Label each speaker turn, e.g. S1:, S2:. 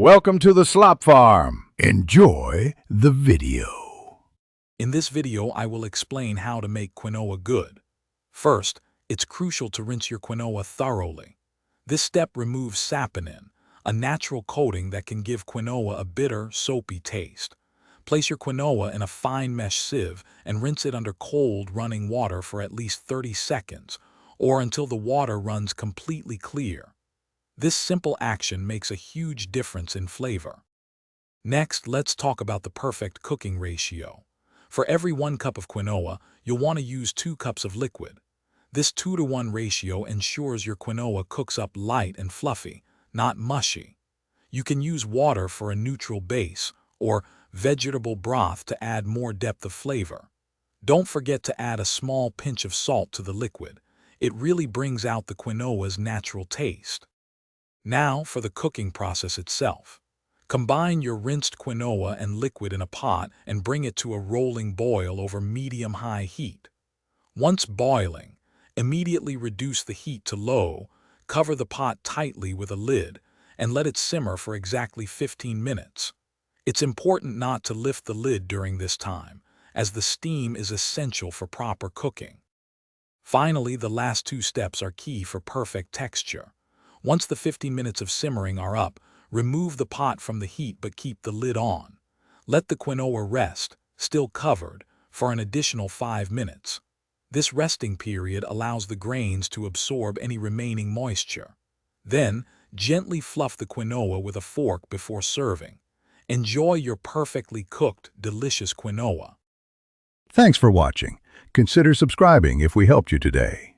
S1: Welcome to the Slop Farm. Enjoy the video.
S2: In this video, I will explain how to make quinoa good. First, it's crucial to rinse your quinoa thoroughly. This step removes saponin, a natural coating that can give quinoa a bitter, soapy taste. Place your quinoa in a fine mesh sieve and rinse it under cold, running water for at least 30 seconds, or until the water runs completely clear. This simple action makes a huge difference in flavor. Next, let's talk about the perfect cooking ratio. For every 1 cup of quinoa, you'll want to use 2 cups of liquid. This 2-to-1 ratio ensures your quinoa cooks up light and fluffy, not mushy. You can use water for a neutral base, or vegetable broth to add more depth of flavor. Don't forget to add a small pinch of salt to the liquid. It really brings out the quinoa's natural taste. Now for the cooking process itself. Combine your rinsed quinoa and liquid in a pot and bring it to a rolling boil over medium-high heat. Once boiling, immediately reduce the heat to low, cover the pot tightly with a lid, and let it simmer for exactly 15 minutes. It's important not to lift the lid during this time, as the steam is essential for proper cooking. Finally, the last 2 steps are key for perfect texture. Once the 15 minutes of simmering are up, remove the pot from the heat but keep the lid on. Let the quinoa rest, still covered, for an additional 5 minutes. This resting period allows the grains to absorb any remaining moisture. Then, gently fluff the quinoa with a fork before serving. Enjoy your perfectly cooked, delicious quinoa.
S1: Thanks for watching. Consider subscribing if we helped you today.